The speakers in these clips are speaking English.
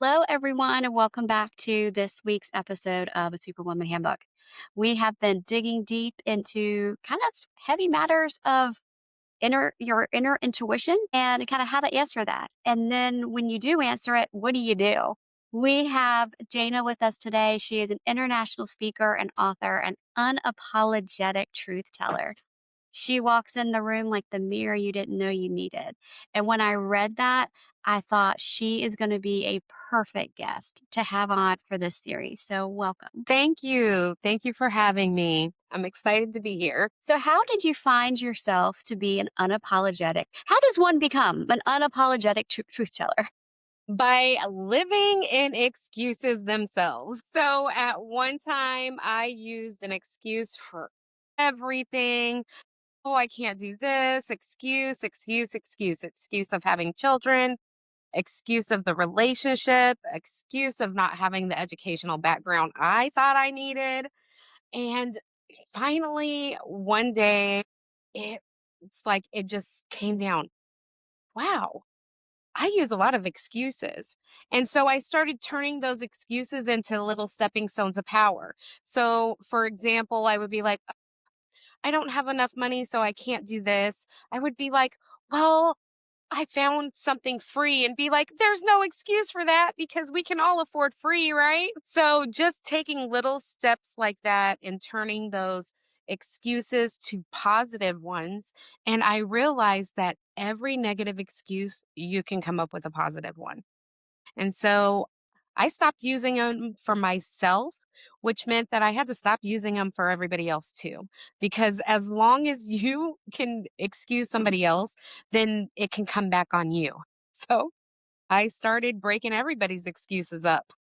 Hello, everyone, and welcome back to this week's episode of A Superwoman Handbook. We have been digging deep into kind of heavy matters of your inner intuition and kind of how to answer that. And then when you do answer it, what do you do? We have Jayna with us today. She is an international speaker and author and unapologetic truth teller. She walks in the room like the mirror you didn't know you needed. And when I read that, I thought she is going to be a perfect guest to have on for this series. So, welcome. Thank you. Thank you for having me. I'm excited to be here. So, how did you find yourself to be an unapologetic? How does one become an unapologetic truth teller? By living in excuses themselves. So at one time, I used an excuse for everything. Oh, I can't do this. Excuse of having children, excuse of the relationship, excuse of not having the educational background I thought I needed. And finally, one day, it's like it just came down. Wow, I use a lot of excuses. And so I started turning those excuses into little stepping stones of power. So, for example, I would be like, I don't have enough money, so I can't do this. I would be like, well, I found something free and be like, there's no excuse for that because we can all afford free, right? So just taking little steps like that and turning those excuses to positive ones. And I realized that every negative excuse, you can come up with a positive one. And so I stopped using them for myself, which meant that I had to stop using them for everybody else too. Because as long as you can excuse somebody else, then it can come back on you. So I started breaking everybody's excuses up.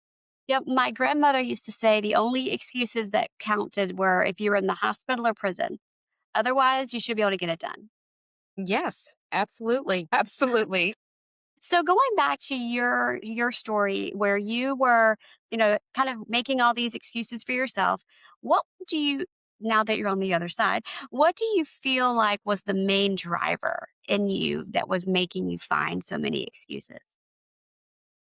Yep, my grandmother used to say the only excuses that counted were if you were in the hospital or prison. Otherwise, you should be able to get it done. Yes, absolutely. Absolutely. So going back to your story where you were, kind of making all these excuses for yourself, what do you now that you're on the other side, what do you feel like was the main driver in you that was making you find so many excuses?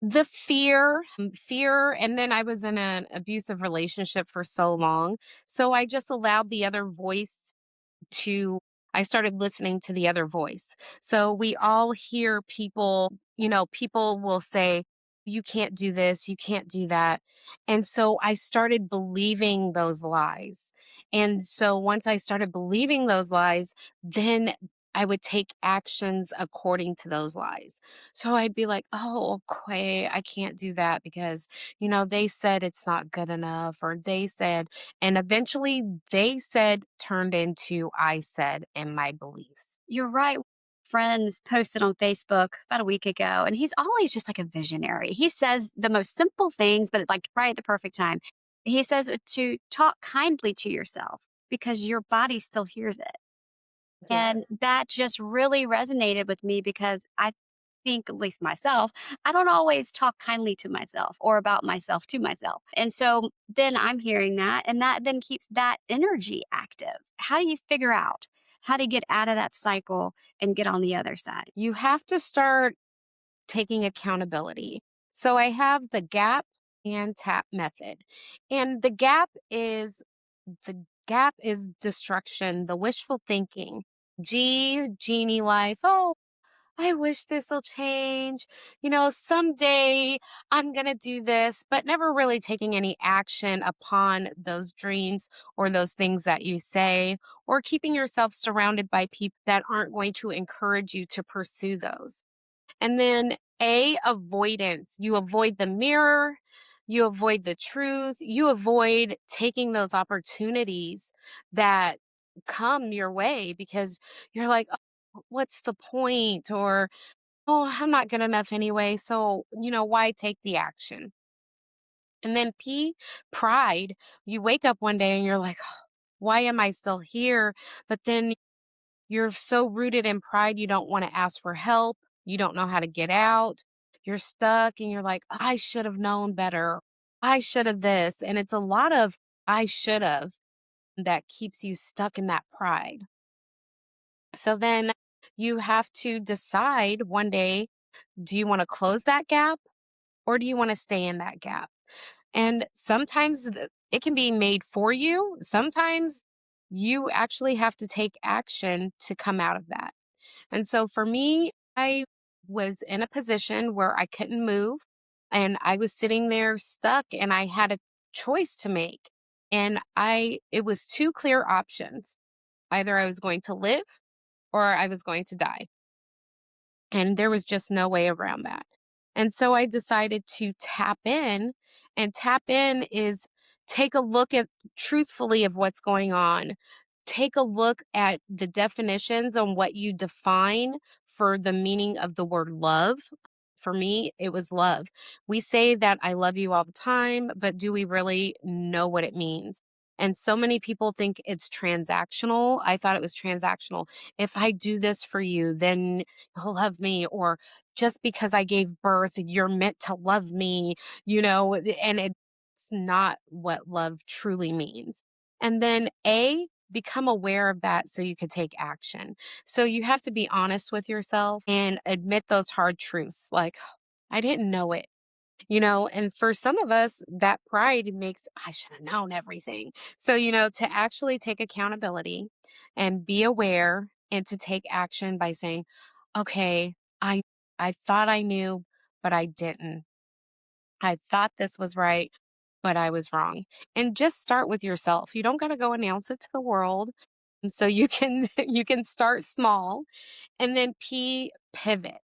The fear, and then I was in an abusive relationship for so long. So I just allowed the other voice to I started listening to the other voice. So we all hear people, people will say, you can't do this, you can't do that. And so I started believing those lies. And so once I started believing those lies, then I would take actions according to those lies. So I'd be like, oh, okay, I can't do that because, they said it's not good enough, or they said, and eventually they said turned into I said and my beliefs. You're right. Friends posted on Facebook about a week ago, and he's always just like a visionary. He says the most simple things, but like right at the perfect time. He says to talk kindly to yourself because your body still hears it. And Yes. that just really resonated with me because I think, at least myself, I don't always talk kindly to myself or about myself to myself. And so then I'm hearing that, and that then keeps that energy active. How do you figure out how to get out of that cycle and get on the other side? You have to start taking accountability. So I have the gap and tap method. And the gap is destruction, the wishful thinking. Genie life. Oh, I wish this will change. Someday I'm going to do this, but never really taking any action upon those dreams or those things that you say, or keeping yourself surrounded by people that aren't going to encourage you to pursue those. And then avoidance. You avoid the mirror, you avoid the truth, you avoid taking those opportunities that come your way because you're like, "Oh, what's the point?" Or, oh, I'm not good enough anyway. So, why take the action? And then pride. You wake up one day and you're like, "Oh, why am I still here?" But then you're so rooted in pride, you don't want to ask for help. You don't know how to get out. You're stuck and you're like, I should have known better. I should have this. And it's a lot of I should have that keeps you stuck in that pride. So then you have to decide one day, do you want to close that gap or do you want to stay in that gap? And sometimes it can be made for you. Sometimes you actually have to take action to come out of that. And so for me, I was in a position where I couldn't move and I was sitting there stuck and I had a choice to make. And it was two clear options. Either I was going to live or I was going to die. And there was just no way around that. And so I decided to tap in, and tap in is take a look at truthfully of what's going on. Take a look at the definitions on what you define for the meaning of the word love. For me, it was love. We say that I love you all the time, but do we really know what it means? And so many people think it's transactional. I thought it was transactional. If I do this for you, then you'll love me. Or just because I gave birth, you're meant to love me, and it's not what love truly means. And then become aware of that so you could take action. So you have to be honest with yourself and admit those hard truths like, I didn't know it. And for some of us, that pride makes, I should have known everything. So, to actually take accountability and be aware and to take action by saying, okay, I I thought I knew, but I didn't. I thought this was right, but I was wrong. And just start with yourself. You don't got to go announce it to the world. And so you can you can start small and then pivot.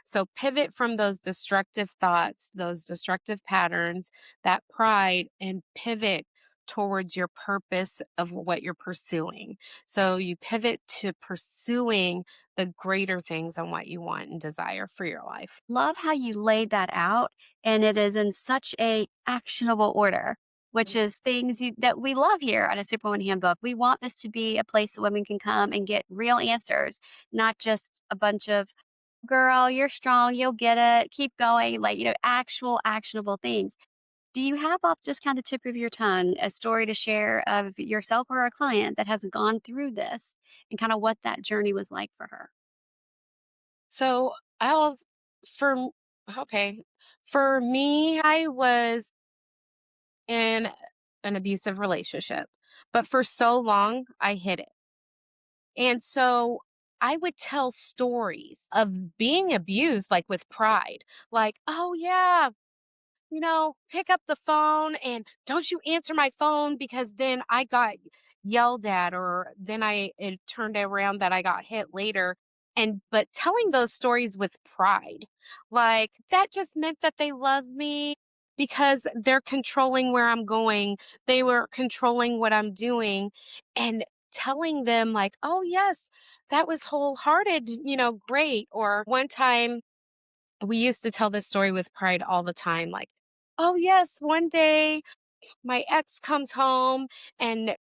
So pivot from those destructive thoughts, those destructive patterns, that pride, and pivot towards your purpose of what you're pursuing. So you pivot to pursuing the greater things on what you want and desire for your life. Love how you laid that out, and it is in such a actionable order, which is things that we love here at a Superwoman Handbook. We want this to be a place that women can come and get real answers, not just a bunch of "Girl, you're strong, you'll get it, keep going," like, actual actionable things. Do you have off just kind of tip of your tongue a story to share of yourself or a client that has gone through this and kind of what that journey was like for her? So I'll for m- okay. For me, I was in an abusive relationship, but for so long I hid it. And so I would tell stories of being abused, like with pride, like, oh, yeah, pick up the phone and don't you answer my phone because then I got yelled at or then it turned around that I got hit later. But telling those stories with pride, like that just meant that they love me because they're controlling where I'm going. They were controlling what I'm doing and telling them like, oh yes, that was wholehearted, great. Or one time we used to tell this story with pride all the time, like, oh, yes, one day my ex comes home and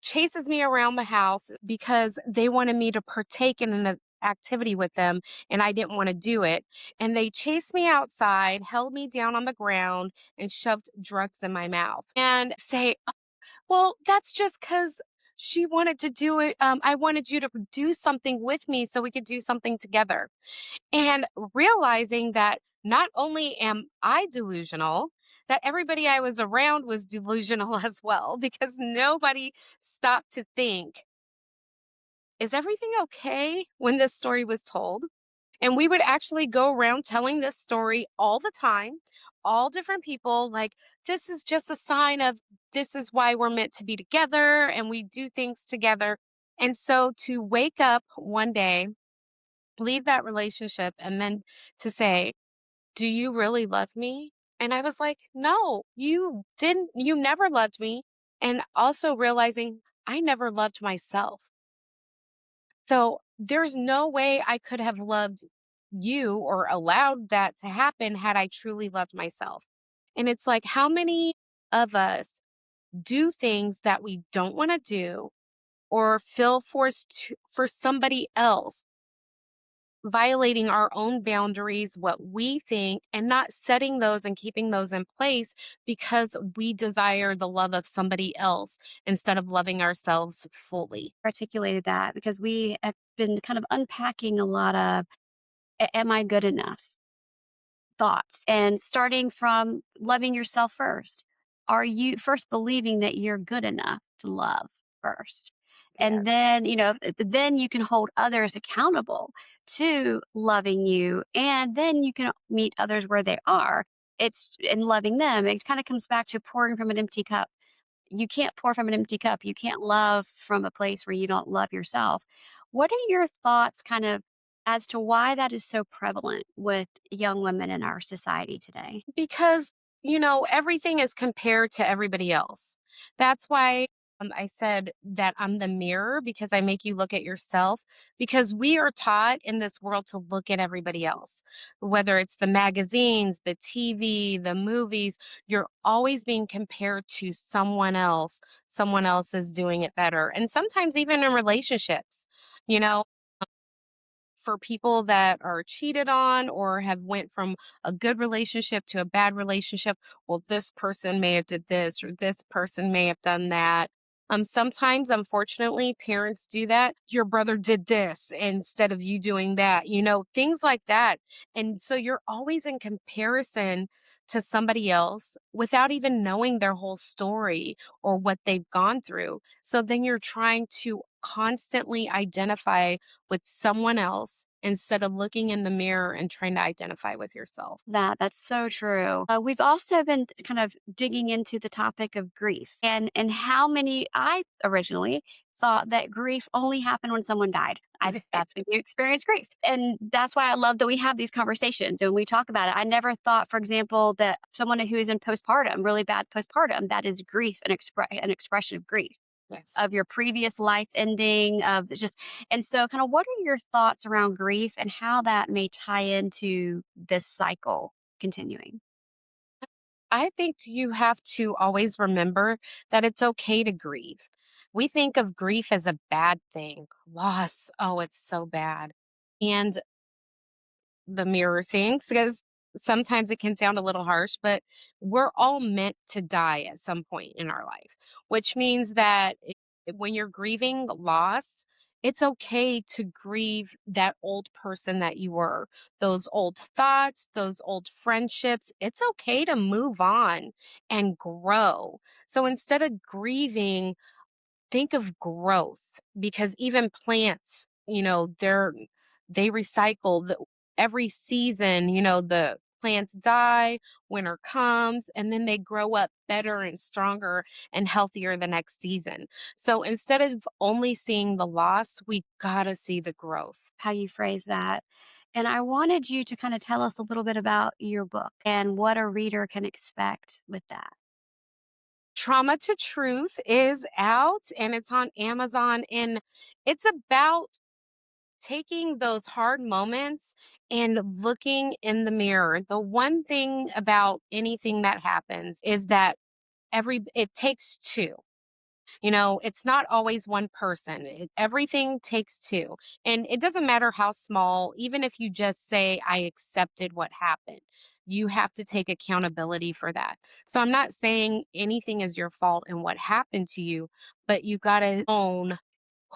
chases me around the house because they wanted me to partake in an activity with them and I didn't want to do it. And they chased me outside, held me down on the ground, and shoved drugs in my mouth and say, well, that's just because she wanted to do it. I wanted you to do something with me so we could do something together. And realizing that not only am I delusional, that everybody I was around was delusional as well, because nobody stopped to think, is everything okay when this story was told? And we would actually go around telling this story all the time, all different people, like, this is just a sign of this is why we're meant to be together and we do things together. And so to wake up one day, leave that relationship, and then to say, do you really love me? And I was like, no, you didn't, you never loved me. And also realizing I never loved myself. So there's no way I could have loved you or allowed that to happen had I truly loved myself. And it's like, how many of us do things that we don't want to do or feel forced for somebody else, violating our own boundaries, what we think, and not setting those and keeping those in place because we desire the love of somebody else instead of loving ourselves fully. Articulated that because we have been kind of unpacking a lot of, am I good enough? thoughts and starting from loving yourself first. Are you first believing that you're good enough to love first? And Yes. then, then you can hold others accountable to loving you. And then you can meet others where they are. It's in loving them. It kind of comes back to pouring from an empty cup. You can't pour from an empty cup. You can't love from a place where you don't love yourself. What are your thoughts kind of as to why that is so prevalent with young women in our society today? Because, everything is compared to everybody else. That's why I said that I'm the mirror because I make you look at yourself because we are taught in this world to look at everybody else. Whether it's the magazines, the TV, the movies, you're always being compared to someone else. Someone else is doing it better. And sometimes even in relationships, you know, for people that are cheated on or have went from a good relationship to a bad relationship, well, this person may have did this or this person may have done that. Sometimes unfortunately parents do that. Your brother did this instead of you doing that, things like that. And so you're always in comparison to somebody else without even knowing their whole story or what they've gone through. So then you're trying to constantly identify with someone else instead of looking in the mirror and trying to identify with yourself. That's so true. We've also been kind of digging into the topic of grief and how many I originally thought that grief only happened when someone died. That's when you experience grief. And that's why I love that we have these conversations and we talk about it. I never thought, for example, that someone who is in postpartum, really bad postpartum, that is grief, an expression of grief Yes. of your previous life ending of just and so kind of what are your thoughts around grief and how that may tie into this cycle continuing? I think you have to always remember that it's okay to grieve. We think of grief as a bad thing. Loss, oh, it's so bad. And the mirror things because sometimes it can sound a little harsh, but we're all meant to die at some point in our life, which means that when you're grieving loss, it's okay to grieve that old person that you were, those old thoughts, those old friendships. It's okay to move on and grow. So instead of grieving, think of growth because even plants, they recycle every season, the plants die, winter comes, and then they grow up better and stronger and healthier the next season. So instead of only seeing the loss, we got to see the growth. How you phrase that. And I wanted you to kind of tell us a little bit about your book and what a reader can expect with that. Trauma to Truth is out and it's on Amazon and it's about taking those hard moments and looking in the mirror. The one thing about anything that happens is that it takes two. It's not always one person. Everything takes two. And it doesn't matter how small, even if you just say, I accepted what happened, you have to take accountability for that. So I'm not saying anything is your fault in what happened to you, but you got to own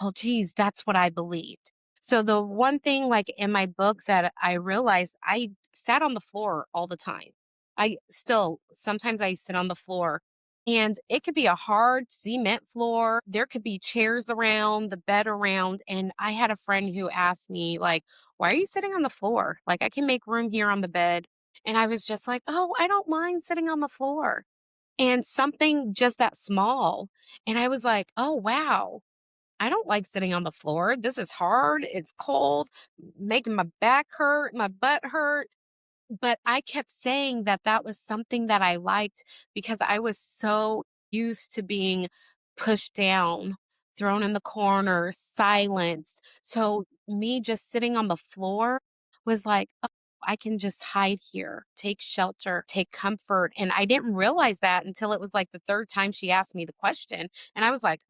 well, geez, that's what I believed. So the one thing like in my book that I realized I sat on the floor all the time. I still sometimes I sit on the floor and it could be a hard cement floor. There could be chairs around, the bed around. And I had a friend who asked me, like, why are you sitting on the floor? Like I can make room here on the bed. And I was just like, oh, I don't mind sitting on the floor. And something just that small. And I was like, oh wow. I don't like sitting on the floor. This is hard. It's cold, making my back hurt, my butt hurt. But I kept saying that that was something that I liked because I was so used to being pushed down, thrown in the corner, silenced. So me just sitting on the floor was like, oh, I can just hide here, take shelter, take comfort. And I didn't realize that until it was like the third time she asked me the question. And I was like,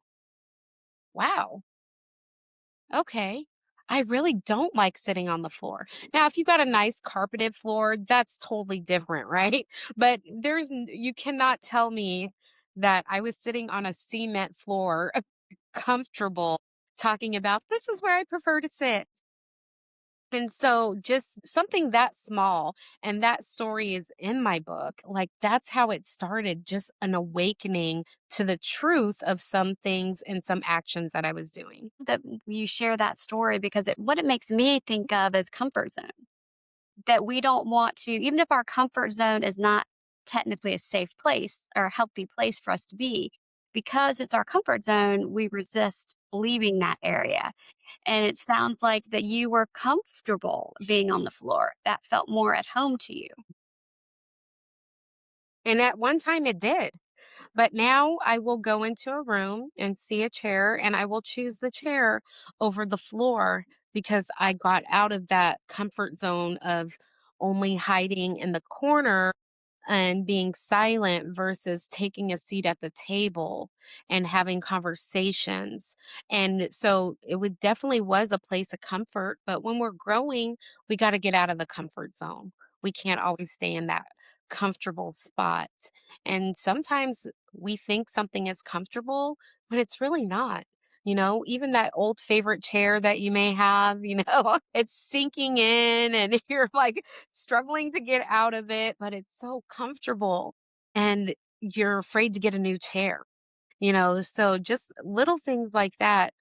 wow. Okay. I really don't like sitting on the floor. Now, if you got a nice carpeted floor, that's totally different, right? But you cannot tell me that I was sitting on a cement floor, comfortable, talking about this is where I prefer to sit. And so just something that small, and that story is in my book, like that's how it started, just an awakening to the truth of some things and some actions that I was doing. That you share that story because what it makes me think of is comfort zone. That we don't want to, even if our comfort zone is not technically a safe place or a healthy place for us to be, because it's our comfort zone, we resist leaving that area. And it sounds like that you were comfortable being on the floor. That felt more at home to you. And at one time it did. But now I will go into a room and see a chair and I will choose the chair over the floor because I got out of that comfort zone of only hiding in the corner and being silent versus taking a seat at the table and having conversations. And so it would definitely was a place of comfort, but when we're growing, we got to get out of the comfort zone. We can't always stay in that comfortable spot. And sometimes we think something is comfortable, but it's really not. Even that old favorite chair that you may have, it's sinking in and you're like struggling to get out of it, but it's so comfortable and you're afraid to get a new chair, So just little things like that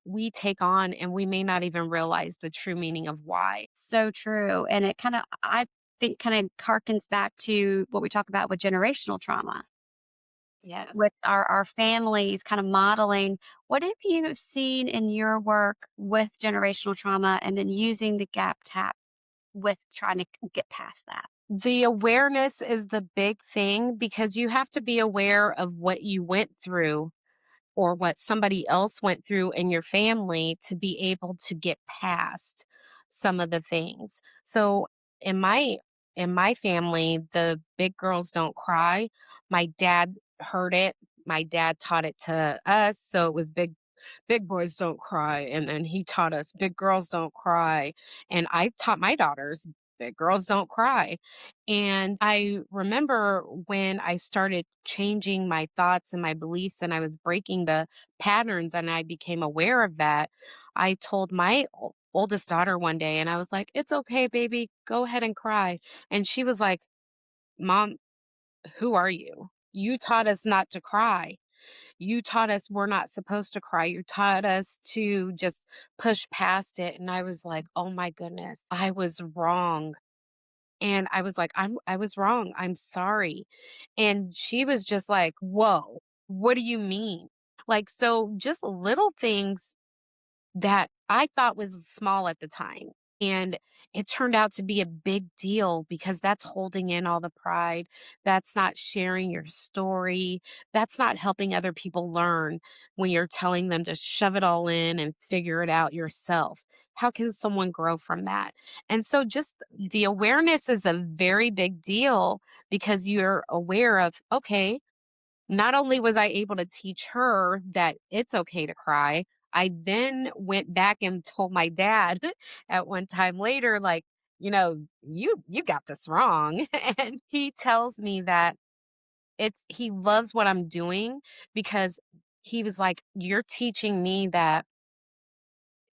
we take on and we may not even realize the true meaning of why. So true. And it kind of, I think, kind of harkens back to what we talk about with generational trauma, Yes. with our families kind of modeling. What have you seen in your work with generational trauma and then using the gap tap with trying to get past that? The awareness is the big thing because you have to be aware of what you went through or what somebody else went through in your family to be able to get past some of the things. So in my in my family, the big girls don't cry. My dad heard it. My dad taught it to us, so it was big boys don't cry. And then he taught us big girls don't cry. And I taught my daughters big girls don't cry. And I remember when I started changing my thoughts and my beliefs and I was breaking the patterns and I became aware of that, I told my oldest daughter one day and I was like, "It's okay, baby. Go ahead and cry." And she was like, "Mom, who are you? You taught us not to cry. You taught us we're not supposed to cry. You taught us to just push past it." And I was like, "Oh my goodness, I was wrong." And I was like, I was wrong. I'm sorry." And she was just like, "Whoa, what do you mean?" Like, so just little things that I thought was small at the time. And it turned out to be a big deal because that's holding in all the pride. That's not sharing your story. That's not helping other people learn when you're telling them to shove it all in and figure it out yourself. How can someone grow from that? And so, just the awareness is a very big deal because you're aware of, okay, not only was I able to teach her that it's okay to cry, I then went back and told my dad at one time later, like, you got this wrong. And he tells me that he loves what I'm doing because he was like, "You're teaching me that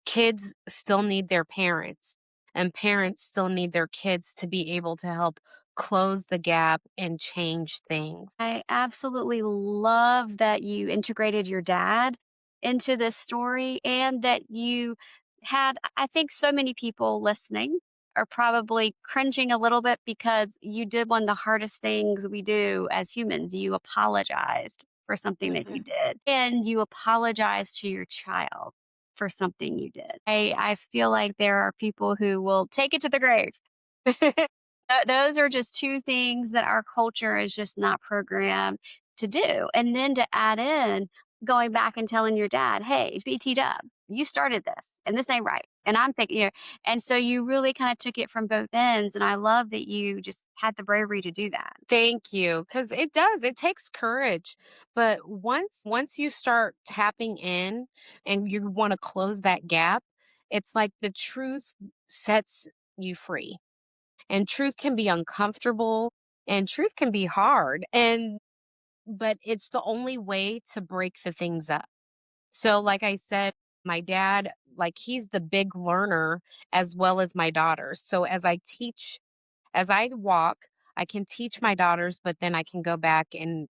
kids still need their parents and parents still need their kids to be able to help close the gap and change things." I absolutely love that you integrated your dad into this story and that you had, I think so many people listening are probably cringing a little bit because you did one of the hardest things we do as humans. You apologized for something that you Mhm. did, and you apologized to your child for something you did. I feel like there are people who will take it to the grave. Those are just 2 things that our culture is just not programmed to do, and then to add in going back and telling your dad, "Hey, BT dub, you started this, and this ain't right." And I'm thinking, and so you really kinda took it from both ends, and I love that you just had the bravery to do that. Thank you, because it does, it takes courage, but once you start tapping in and you wanna close that gap, it's like the truth sets you free, and truth can be uncomfortable, and truth can be hard, but it's the only way to break the things up. So, like I said, my dad like he's the big learner as well as my daughters. So as I walk, I can teach my daughters, but then I can go back and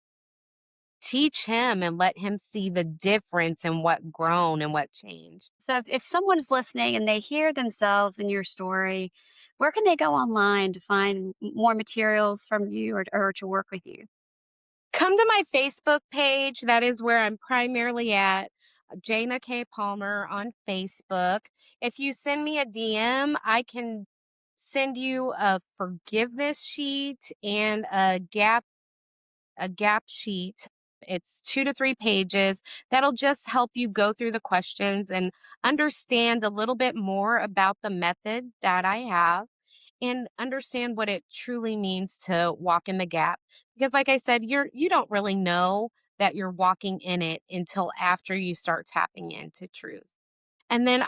teach him and let him see the difference in what grown and what changed. So if someone's listening and they hear themselves in your story, where can they go online to find more materials from you or to work with you? Come to my Facebook page. That is where I'm primarily at. Jayna K. Palmer on Facebook. If you send me a DM, I can send you a forgiveness sheet and a gap sheet. It's 2 to 3 pages. That'll just help you go through the questions and understand a little bit more about the method that I have and understand what it truly means to walk in the gap. Because like I said, you don't really know that you're walking in it until after you start tapping into truth. And then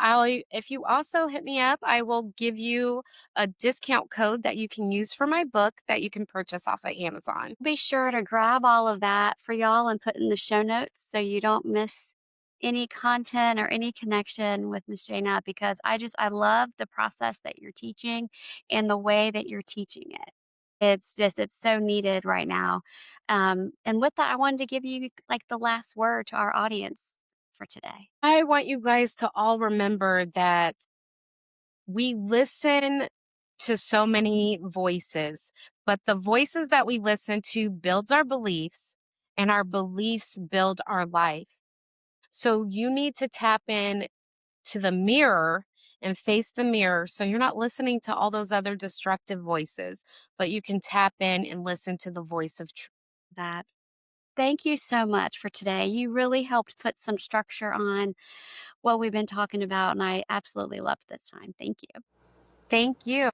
if you also hit me up, I will give you a discount code that you can use for my book that you can purchase off of Amazon. Be sure to grab all of that for y'all and put in the show notes so you don't miss any content or any connection with Miss Jana because I love the process that you're teaching and the way that you're teaching it. It's so needed right now. And with that, I wanted to give you like the last word to our audience for today. I want you guys to all remember that we listen to so many voices, but the voices that we listen to builds our beliefs and our beliefs build our life. So you need to tap in to the mirror and face the mirror so you're not listening to all those other destructive voices, but you can tap in and listen to the voice of truth. That. Thank you so much for today. You really helped put some structure on what we've been talking about, and I absolutely loved this time. Thank you. Thank you.